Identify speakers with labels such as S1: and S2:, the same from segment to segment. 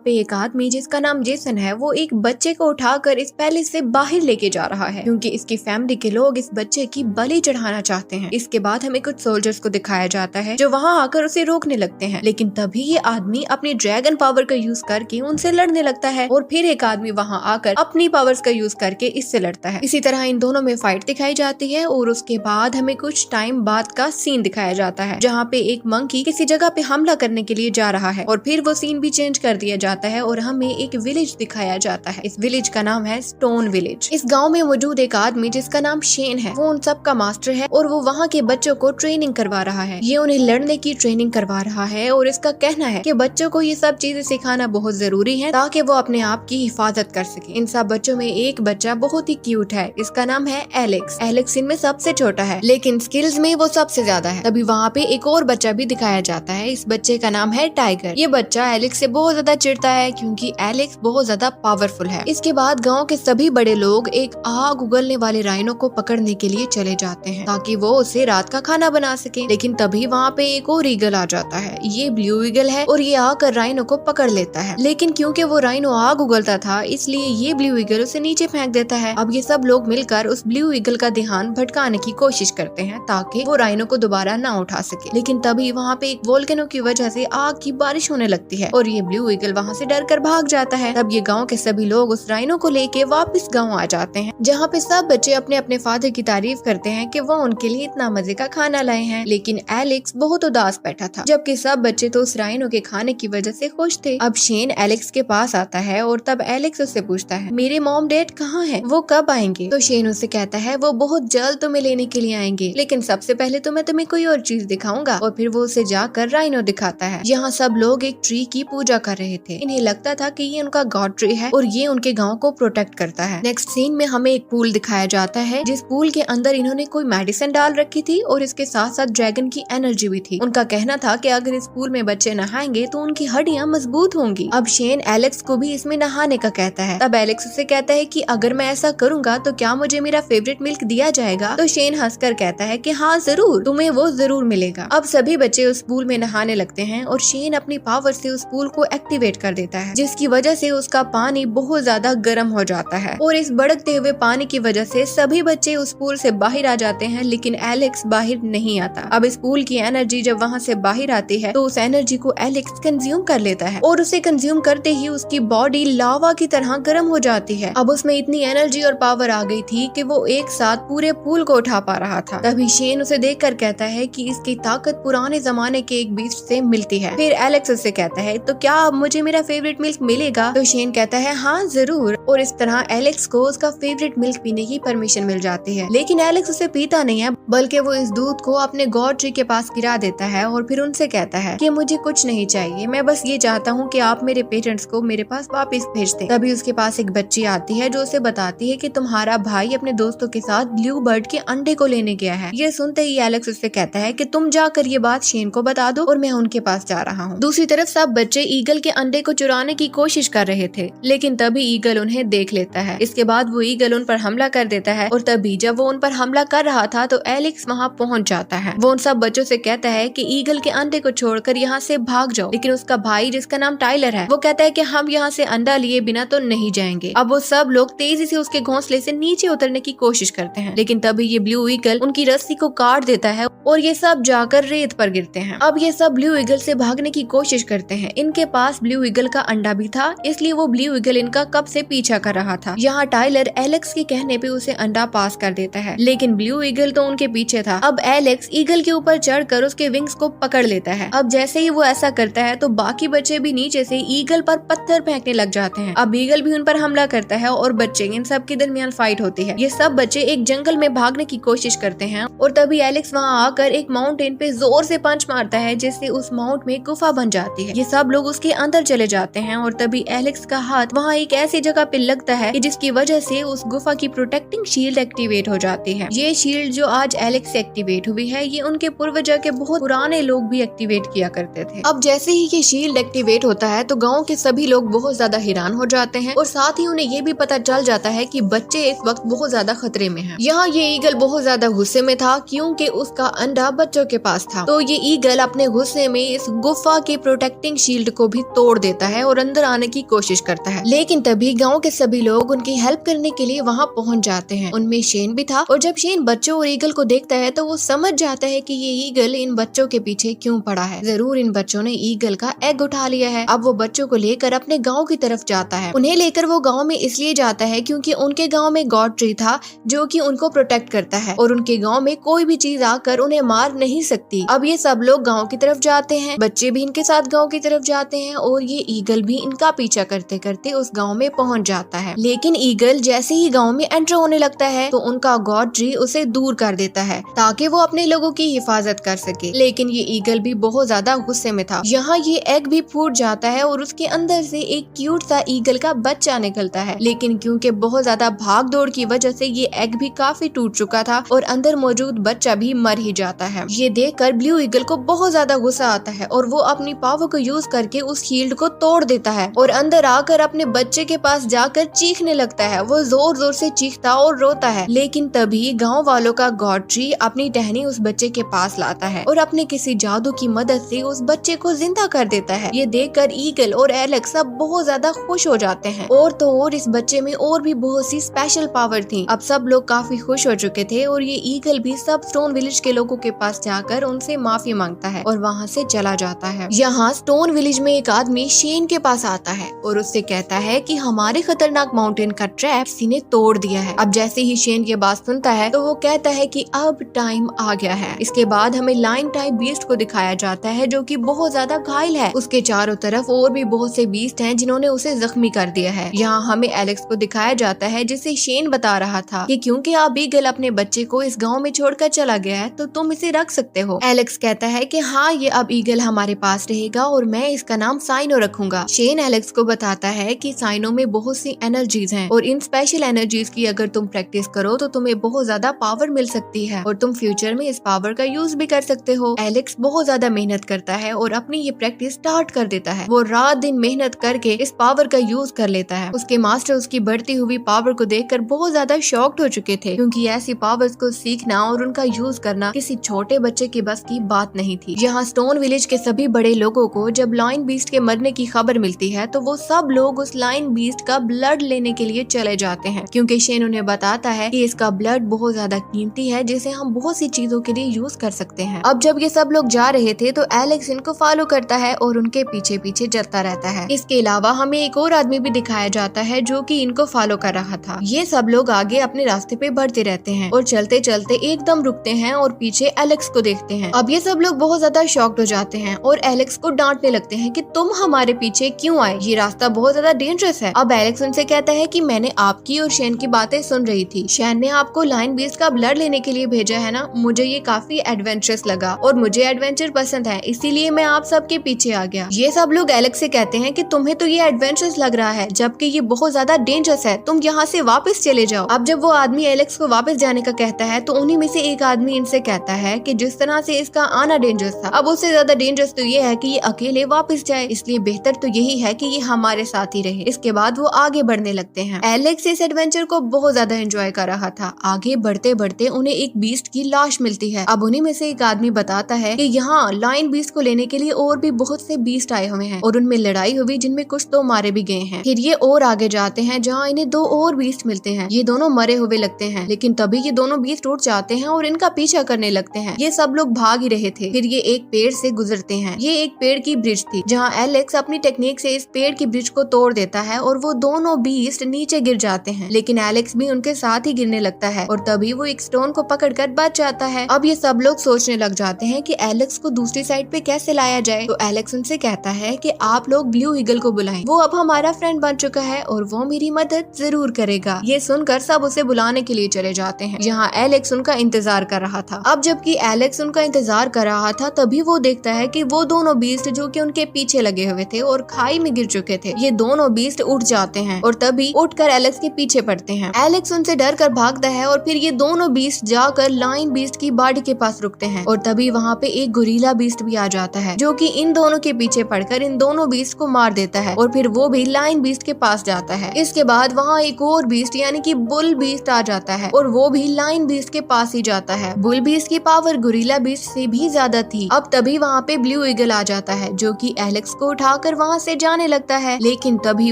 S1: पे एक आदमी जिसका नाम जेसन है वो एक बच्चे को उठाकर इस पैलेस से बाहर लेके जा रहा है क्योंकि इसकी फैमिली के लोग इस बच्चे की बलि चढ़ाना चाहते हैं। इसके बाद हमें कुछ सोल्जर्स को दिखाया जाता है जो वहाँ आकर उसे रोकने लगते हैं, लेकिन तभी ये आदमी अपनी ड्रैगन पावर का यूज करके उनसे लड़ने लगता है और फिर एक आदमी वहाँ आकर अपनी पावर्स का यूज करके इससे लड़ता है। इसी तरह इन दोनों में फाइट दिखाई जाती है और उसके बाद हमें कुछ टाइम बाद का सीन दिखाया जाता है जहाँ पे एक मंकी किसी जगह पे हमला करने के लिए जा रहा है और फिर वो सीन भी चेंज कर दिया जाता है और हमें एक विलेज दिखाया जाता है। इस विलेज का नाम है स्टोन विलेज। इस गांव में मौजूद एक आदमी जिसका नाम शेन है वो उन सब का मास्टर है और वो वहाँ के बच्चों को ट्रेनिंग करवा रहा है। ये उन्हें लड़ने की ट्रेनिंग करवा रहा है और इसका कहना है कि बच्चों को ये सब चीजें सिखाना बहुत जरूरी है ताकि वो अपने आप की हिफाजत कर सके। इन सब बच्चों में एक बच्चा बहुत ही क्यूट है, इसका नाम है एलेक्स। एलेक्स इनमें सबसे छोटा है लेकिन स्किल्स में वो सबसे ज्यादा है। तभी वहाँ पे एक और बच्चा भी दिखाया जाता है, इस बच्चे का नाम है टाइगर। ये बच्चा एलेक्स से बहुत ज्यादा चिढ़ता है क्योंकि एलेक्स बहुत ज्यादा पावरफुल है। इसके बाद गांव के सभी बड़े लोग एक आग उगलने वाले राइनो को पकड़ने के लिए चले जाते हैं ताकि वो उसे रात का खाना बना सके, लेकिन तभी वहाँ पे एक और ईगल आ जाता है। ये ब्लू ईगल है और ये आकर राइनो को पकड़ लेता है, लेकिन क्योंकि वो राइनो आग उगलता था इसलिए ये ब्लू ईगल उसे नीचे फेंक देता है। अब ये सब लोग मिलकर उस ब्लू ईगल का ध्यान भटकाने की कोशिश करते हैं ताकि वो राइनो को दोबारा ना उठा सके, लेकिन तभी वहाँ पे एक वोल्केनो की वजह से आग की बारिश होने लगती है और ये ब्लू ईगल वहाँ से डर कर भाग जाता है। तब ये गाँव के सभी लोग उस राइनो को लेके वापस गाँव आ जाते हैं जहाँ पे सब बच्चे अपने अपने फादर की तारीफ करते हैं कि वो उनके लिए इतना मजे का खाना लाए हैं, लेकिन एलेक्स बहुत उदास बैठा था जबकि सब बच्चे तो उस राइनो के खाने की वजह से खुश थे। अब शेन एलेक्स के पास आता है और तब एलेक्स उससे पूछता है मेरे मॉम डैड कहाँ हैं, वो कब आएंगे? तो शेन उससे कहता है वो बहुत जल्द तुम्हें लेने के लिए आएंगे, लेकिन सबसे पहले तो मैं तुम्हें कोई और चीज दिखाऊंगा। और फिर वो उसे जाकर राइनो दिखाता है। यहाँ सब लोग एक ट्री की पूजा कर रहे थे, इन्हें लगता था कि ये उनका गॉड ट्री है और ये उनके गाँव को प्रोटेक्ट करता है। नेक्स्ट सीन में हमें एक पूल दिखाया जाता है जिस पूल के अंदर इन्होंने कोई मेडिसिन डाल रखी थी और इसके साथ साथ ड्रैगन की एनर्जी भी थी। उनका कहना था कि अगर इस पूल में बच्चे नहाएंगे तो उनकी हड्डियां मजबूत होंगी। अब शेन एलेक्स को भी इसमें नहाने का कहता है। तब एलेक्स उसे कहता है कि अगर मैं ऐसा करूंगा तो क्या मुझे मेरा फेवरेट मिल्क दिया जाएगा? तो शेन हंसकर कहता है कि हाँ जरूर, तुम्हें वो जरूर मिलेगा। अब सभी बच्चे उस पूल में नहाने लगते हैं और शेन अपनी पावर से उस पूल को एक्टिवेट कर देता है जिसकी वजह से उसका पानी बहुत ज्यादा गर्म हो जाता है और इस भड़कते हुए पानी की वजह से सभी बच्चे उस पूल से बाहर आ जाते हैं, लेकिन एलेक्स बाहर नहीं आता। अब इस पूल की एनर्जी जब वहाँ से बाहर आती है तो उस एनर्जी को एलेक्स कंज्यूम कर लेता है और उसे कंज्यूम करते ही उसकी बॉडी लावा की तरह गर्म हो जाती है। अब उसमें इतनी एनर्जी और पावर आ गई थी कि वो एक साथ पूरे पूल को उठा पा रहा था। तभी शेन उसे देखकर कहता है कि इसकी ताकत पुराने जमाने के एक बीस्ट से मिलती है। फिर एलेक्स उससे कहता है तो क्या अब मुझे मेरा फेवरेट मिल्क मिलेगा? तो शेन कहता है हाँ जरूर, और इस तरह एलेक्स को उसका फेवरेट मिल्क पीने की परमिशन मिल जाती है। लेकिन एलेक्स उसे पीता नहीं है बल्कि वो इस दूध को अपने गॉड ट्री के पास गिरा देता है और फिर उनसे कहता है कि मुझे कुछ नहीं चाहिए, मैं बस ये चाहता हूँ कि आप मेरे पेरेंट्स को मेरे पास वापस भेज दें। तभी उसके पास एक बच्ची आती है जो उसे बताती है कि तुम्हारा भाई अपने दोस्तों के साथ ब्लू बर्ड के अंडे को लेने गया है। ये सुनते ही एलेक्स उससे कहता है कि तुम जाकर ये बात शेन को बता दो और मैं उनके पास जा रहा हूँ। दूसरी तरफ सब बच्चे ईगल के अंडे को चुराने की कोशिश कर रहे थे, लेकिन तभी ईगल उन्हें देख लेता है। इसके बाद वो ईगल उन पर हमला कर देता है और तभी जब वो उन पर हमला कर रहा था तो एलेक्स वहाँ पहुँच जाता है। वो उन सब बच्चों से कहता है कि ईगल के अंडे को छोड़कर यहाँ से भाग जाओ, लेकिन उसका भाई जिसका नाम टाइलर है वो कहता है कि हम यहाँ से अंडा लिए बिना तो नहीं जाएंगे। अब वो सब लोग तेजी से उसके घोंसले से नीचे उतरने की कोशिश करते हैं, लेकिन तभी ये ब्लू ईगल उनकी रस्सी को काट देता है और ये सब जाकर रेत पर गिरते हैं। अब ये सब ब्लू ईगल से भागने की कोशिश करते हैं। इनके पास ब्लू ईगल का अंडा भी था, इसलिए वो ब्लू ईगल इनका कब से पीछा कर रहा था। यहाँ टाइलर एलेक्स के कहने पे उसे अंडा पास कर देता है, लेकिन ब्लू ईगल तो उनके पीछे था। अब एलेक्स ईगल के ऊपर चढ़कर उसके विंग्स को पकड़ लेता है। अब जैसे ही वो ऐसा करता है तो बाकी बच्चे भी नीचे से ईगल पर पत्थर फेंकने लग जाते हैं। अब ईगल भी उन पर हमला करता है और बच्चे इन सब के दरमियान फाइट होती है। ये सब बच्चे एक जंगल में भागने की कोशिश करते हैं और तभी एलेक्स वहाँ आकर एक माउंटेन पे जोर से पंच मारता है जिससे उस माउंट में गुफा बन जाती है। ये सब लोग उसके अंदर चले जाते हैं और तभी एलेक्स का हाथ वहाँ एक ऐसी जगह पे लगता है कि जिसकी वजह से उस गुफा की प्रोटेक्टिंग शील्ड एक्टिवेट हो जाती है। ये शील्ड जो आज एलेक्स से एक्टिवेट हुई है, ये उनके पूर्वजों के बहुत पुराने लोग भी एक्टिवेट किया करते थे। अब जैसे ही ये शील्ड एक्टिवेट होता है तो गाँव के सभी लोग बहुत ज्यादा हैरान हो जाते हैं और साथ ही उन्हें ये भी पता चल जाता है कि बच्चे इस वक्त बहुत ज्यादा खतरे में हैं। यहाँ ये ईगल बहुत ज्यादा गुस्से में था क्योंकि उसका अंडा बच्चों के पास था। तो ये ईगल अपने गुस्से में इस गुफा की प्रोटेक्टिंग शील्ड को भी तोड़ देता है और अंदर आने की कोशिश करता है। लेकिन तभी गांव के सभी लोग उनकी हेल्प करने के लिए वहां पहुंच जाते हैं। उनमें शेन भी था और जब शेन बच्चों और ईगल को देखता है तो वो समझ जाता है कि ये ईगल इन बच्चों के पीछे क्यों पड़ा है। जरूर इन बच्चों ने ईगल का एग उठा लिया है। अब वो बच्चों को लेकर अपने गाँव की तरफ जाता है। उन्हें लेकर वो गाँव में इसलिए जाता है क्योंकि उनके गाँव में गॉड ट्री था जो कि उनको प्रोटेक्ट करता है और उनके गांव में कोई भी चीज आकर उन्हें मार नहीं सकती। अब ये सब लोग गांव की तरफ जाते हैं, बच्चे भी इनके साथ गांव की तरफ जाते हैं और ये ईगल भी इनका पीछा करते करते उस गांव में पहुंच जाता है। लेकिन ईगल जैसे ही गांव में एंटर होने लगता है तो उनका गॉड ट्री उसे दूर कर देता है ताकि वो अपने लोगों की हिफाजत कर सके। लेकिन ये ईगल भी बहुत ज्यादा गुस्से में था। यहाँ ये एग भी फूट जाता है और उसके अंदर से एक क्यूट सा ईगल का बच्चा निकलता है। लेकिन क्योंकि बहुत ज्यादा भाग दौड़ की वजह से ये एग भी काफी टूट चुका था और अंदर मौजूद बच्चा भी मर ही जाता है। ये देखकर ब्लू ईगल को बहुत ज्यादा गुस्सा आता है और वो अपनी पावर को यूज करके उस शील्ड को तोड़ देता है और अंदर आकर अपने बच्चे के पास जाकर चीखने लगता है। वो जोर जोर से चीखता और रोता है। लेकिन तभी गांव वालों का गॉड ट्री अपनी टहनी उस बच्चे के पास लाता है और अपने किसी जादू की मदद से उस बच्चे को जिंदा कर देता है। ये देखकर ईगल और एलेक्स सब बहुत ज्यादा खुश हो जाते हैं। और तो और इस बच्चे में और भी बहुत सी स्पेशल पावर थी। अब सब लोग काफी खुश हो चुके थे और ये ईगल भी सब स्टोन विलेज के लोगों के पास जाकर उनसे माफी मांगता है और वहाँ से चला जाता है। यहाँ स्टोन विलेज में एक आदमी शेन के पास आता है और उससे कहता है कि हमारे खतरनाक माउंटेन का ट्रैप किसी ने तोड़ दिया है। अब जैसे ही शेन ये बात सुनता है तो वो कहता है कि अब टाइम आ गया है। इसके बाद हमें लाइन टाइप बीस्ट को दिखाया जाता है जो कि बहुत ज्यादा घायल है। उसके चारों तरफ और भी बहुत से बीस्ट हैं जिन्होंने उसे जख्मी कर दिया है। यहाँ हमें एलेक्स को दिखाया जाता है जिसे शेन बता रहा था कि क्योंकि अब ईगल अपने बच्चे को इस गांव में छोड़कर चला गया है तो तुम इसे रख सकते हो। एलेक्स कहता है कि हाँ, ये अब ईगल हमारे पास रहेगा और मैं इसका नाम साइनो रखूंगा। शेन एलेक्स को बताता है कि साइनो में बहुत सी एनर्जीज हैं और इन स्पेशल एनर्जीज की अगर तुम प्रैक्टिस करो तो तुम्हें बहुत ज्यादा पावर मिल सकती है और तुम फ्यूचर में इस पावर का यूज भी कर सकते हो। एलेक्स बहुत ज्यादा मेहनत करता है और अपनी ये प्रैक्टिस स्टार्ट कर देता है। वो रात दिन मेहनत करके इस पावर का यूज कर लेता है। उसके मास्टर उसकी बढ़ती हुई पावर को देखकर बहुत ज्यादा शॉक्ड हो चुके थे क्योंकि ऐसी पावर्स को सीखना और उनका यूज करना किसी छोटे बच्चे की बस की बात नहीं थी। यहाँ स्टोन विलेज के सभी बड़े लोगों को जब लाइन बीस्ट के मरने की खबर मिलती है तो वो सब लोग उस लाइन बीस्ट का ब्लड लेने के लिए चले जाते हैं क्योंकि शेन उन्हें बताता है कि इसका ब्लड बहुत ज्यादा कीमती है जिसे हम बहुत सी चीजों के लिए यूज कर सकते हैं। अब जब ये सब लोग जा रहे थे तो एलेक्स इनको फॉलो करता है और उनके पीछे पीछे चलता रहता है। इसके अलावा हमें एक और आदमी भी दिखाया जाता है जो कि इनको फॉलो कर रहा था। ये सब लोग आगे अपने रास्ते पे बढ़ते रहते हैं और चलते चलते एकदम रुकते हैं और पीछे एलेक्स को देखते हैं। अब ये सब लोग बहुत ज्यादा शॉक्ड हो जाते हैं और एलेक्स को डांटने लगते हैं कि तुम हमारे पीछे क्यों आए, ये रास्ता बहुत ज्यादा डेंजरस है। अब एलेक्स उनसे कहता है कि मैंने आपकी और शेन की बातें सुन रही थी। शेन ने आपको लाइन बीस्ट का ब्लड लेने के लिए भेजा है ना, मुझे ये काफी एडवेंचरस लगा और मुझे एडवेंचर पसंद है, इसीलिए मैं आप सबके पीछे आ गया। ये सब लोग एलेक्स से कहते हैं कि तुम्हें तो ये एडवेंचरस लग रहा है जबकि ये बहुत ज्यादा डेंजरस है, तुम यहाँ से वापस चले जाओ। अब जब वो आदमी एलेक्स को वापस जाने का कहता है तो उन्हीं में से एक आदमी इनसे कहता है कि जिस तरह से इसका आना डेंजरस था, अब उससे ज्यादा डेंजरस तो ये है कि ये अकेले वापस जाए, इसलिए बेहतर तो यही है कि ये हमारे साथ ही रहे। इसके बाद वो आगे बढ़ने लगते हैं। एलेक्स इस एडवेंचर को बहुत ज्यादा एंजॉय कर रहा था। आगे बढ़ते बढ़ते उन्हें एक बीस्ट की लाश मिलती है। अब उन्हीं में से एक आदमी बताता है कि यहाँ लाइन बीस्ट को लेने के लिए और भी बहुत से बीस्ट आए हुए हैं और उनमें लड़ाई हुई जिनमें कुछ तो मारे भी गए हैं। फिर ये और आगे जाते हैं जहाँ इन्हें दो और बीस्ट मिलते हैं। ये दोनों मरे हुए लगते हैं लेकिन तभी ये दोनों बीस्ट उठ जाते हैं और इनका पीछा करने लगते हैं। ये सब लोग भाग ही रहे थे। फिर ये एक पेड़ से गुजरते हैं। ये एक पेड़ की ब्रिज थी जहाँ एलेक्स अपनी टेक्निक से इस पेड़ की ब्रिज को तोड़ देता है और वो दोनों बीस्ट नीचे गिर जाते हैं, लेकिन एलेक्स भी उनके साथ ही गिरने लगता है और तभी वो एक स्टोन को पकड़कर बच जाता है। अब ये सब लोग सोचने लग जाते हैं कि एलेक्स को दूसरी साइड पे कैसे लाया जाए। तो एलेक्स उनसे कहता है कि आप लोग ब्लू ईगल को बुलाएं, वो अब हमारा फ्रेंड बन चुका है और वो मेरी मदद जरूर करेगा। ये सुनकर सब उसे बुलाने के लिए चले जाते हैं। यहाँ एलेक्स उनका इंतजार कर रहा था। अब जबकि एलेक्स उनका इंतजार कर रहा था तभी वो देखता है कि वो दोनों बीस्ट जो कि उनके पीछे लगे हुए थे और खाई में गिर चुके थे, ये दोनों बीस्ट उठ जाते हैं और तभी उठकर एलेक्स के पीछे पड़ते हैं। एलेक्स उनसे डर कर भागता है और फिर ये दोनों बीस्ट जाकर लाइन बीस्ट की बॉडी के पास रुकते हैं और तभी वहाँ पे एक गोरिल्ला बीस्ट भी आ जाता है जो कि इन दोनों के पीछे पड़कर इन दोनों बीस्ट को मार देता है और फिर वो भी लाइन बीस्ट के पास जाता है। इसके बाद वहाँ एक और बीस्ट यानी कि बुल बीस्ट आ जाता है और वो भी लाइन बीस्ट के पास ही जाता है। बुल बीस्ट की पावर गोरिल्ला बीस्ट से भी ज्यादा थी। अब तभी वहाँ पे ब्लू ईगल आ जाता है जो कि एलेक्स को उठाकर वहाँ से जाने लगता है, लेकिन तभी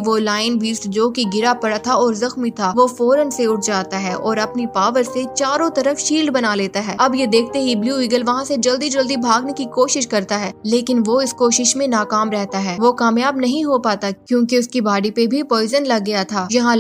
S1: वो लाइन बीस्ट जो कि गिरा पड़ा था और जख्मी था वो फौरन से उठ जाता है और अपनी पावर से चारों तरफ शील्ड बना लेता है। अब ये देखते ही ब्लू ईगल वहाँ से जल्दी जल्दी भागने की कोशिश करता है, लेकिन वो इस कोशिश में नाकाम रहता है। वो कामयाब नहीं हो पाता क्योंकि उसकी बॉडी पे भी पॉइजन लग गया था। यहाँ